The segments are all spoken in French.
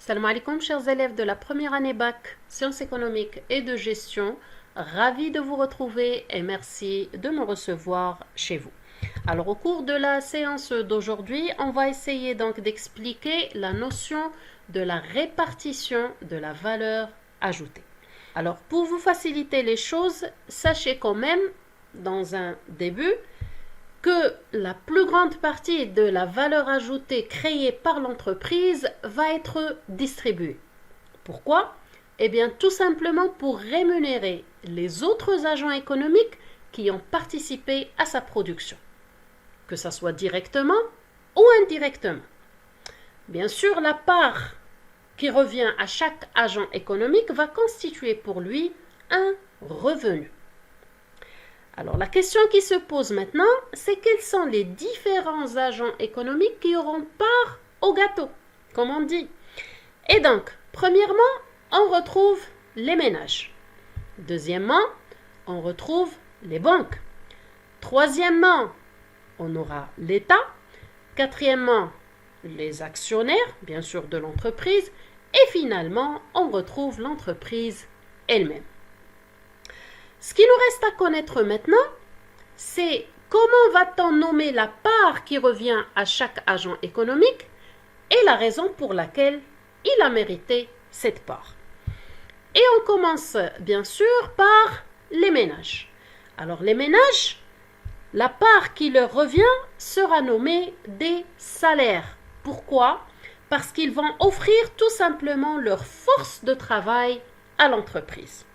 Salam alaikum, chers élèves de la première année bac, sciences économiques et de gestion. Ravi de vous retrouver et merci de me recevoir chez vous. Alors, au cours de la séance d'aujourd'hui, on va essayer donc d'expliquer la notion de la répartition de la valeur ajoutée. Alors, pour vous faciliter les choses, sachez quand même, dans un début, que la plus grande partie de la valeur ajoutée créée par l'entreprise va être distribuée. Pourquoi? Eh bien, tout simplement pour rémunérer les autres agents économiques qui ont participé à sa production, que ce soit directement ou indirectement. Bien sûr, la part qui revient à chaque agent économique va constituer pour lui un revenu. Alors, la question qui se pose maintenant, c'est quels sont les différents agents économiques qui auront part au gâteau, comme on dit. Et donc, premièrement, on retrouve les ménages. Deuxièmement, on retrouve les banques. Troisièmement, on aura l'État. Quatrièmement, les actionnaires, bien sûr, de l'entreprise. Et finalement, on retrouve l'entreprise elle-même. Ce qui nous reste à connaître maintenant, c'est comment va-t-on nommer la part qui revient à chaque agent économique et la raison pour laquelle il a mérité cette part. Et on commence bien sûr par les ménages. Alors les ménages, la part qui leur revient sera nommée des salaires. Pourquoi? Parce qu'ils vont offrir tout simplement leur force de travail à l'entreprise.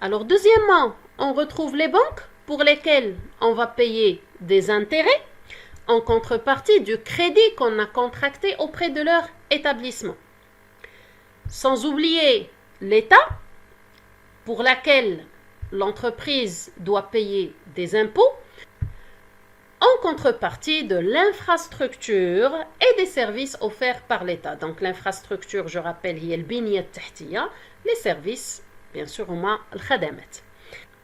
Alors, deuxièmement, on retrouve les banques pour lesquelles on va payer des intérêts en contrepartie du crédit qu'on a contracté auprès de leur établissement. Sans oublier l'État pour laquelle l'entreprise doit payer des impôts en contrepartie de l'infrastructure et des services offerts par l'État. Donc, l'infrastructure, je rappelle, il y a le binyat tahtiya, les services bien sûr, al khadamat.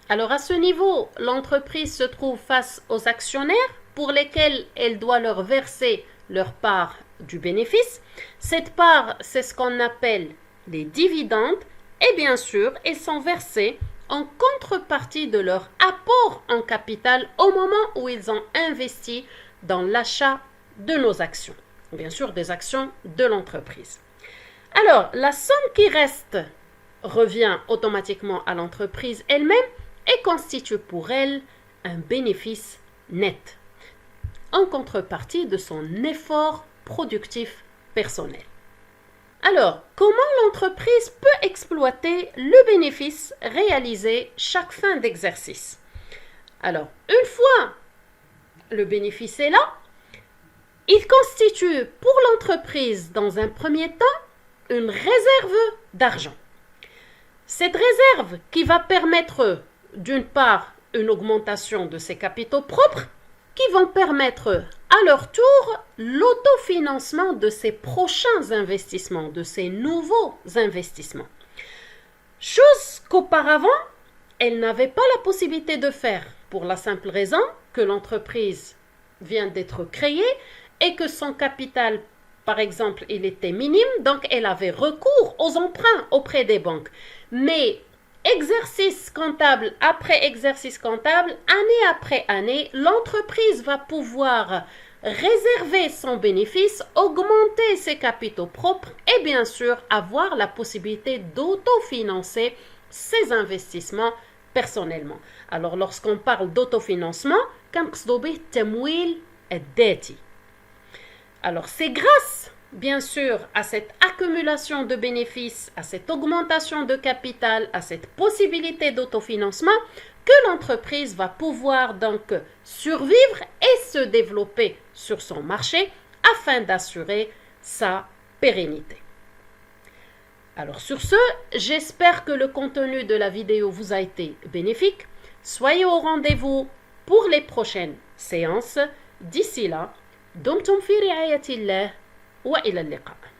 Alors, à ce niveau, l'entreprise se trouve face aux actionnaires pour lesquels elle doit leur verser leur part du bénéfice. Cette part, c'est ce qu'on appelle les dividendes et bien sûr, elles sont versées en contrepartie de leur apport en capital au moment où ils ont investi dans l'achat de nos actions. Bien sûr, des actions de l'entreprise. Alors, la somme qui reste revient automatiquement à l'entreprise elle-même et constitue pour elle un bénéfice net, en contrepartie de son effort productif personnel. Alors, comment l'entreprise peut exploiter le bénéfice réalisé chaque fin d'exercice? Alors, une fois le bénéfice est là, il constitue pour l'entreprise, dans un premier temps, une réserve d'argent. Cette réserve qui va permettre, d'une part, une augmentation de ses capitaux propres, qui vont permettre à leur tour l'autofinancement de ses prochains investissements, de ses nouveaux investissements. Chose qu'auparavant, elle n'avait pas la possibilité de faire, pour la simple raison que l'entreprise vient d'être créée et que son capital, par exemple, il était minime, donc elle avait recours aux emprunts auprès des banques. Mais exercice comptable après exercice comptable, année après année, l'entreprise va pouvoir réserver son bénéfice, augmenter ses capitaux propres et bien sûr avoir la possibilité d'autofinancer ses investissements personnellement. Alors lorsqu'on parle d'autofinancement, alors c'est grâce bien sûr à cette accumulation de bénéfices, à cette augmentation de capital, à cette possibilité d'autofinancement que l'entreprise va pouvoir donc survivre et se développer sur son marché afin d'assurer sa pérennité. Alors sur ce, j'espère que le contenu de la vidéo vous a été bénéfique. Soyez au rendez-vous pour les prochaines séances. D'ici là, dumtum fi ri'ayatillah. وإلى اللقاء.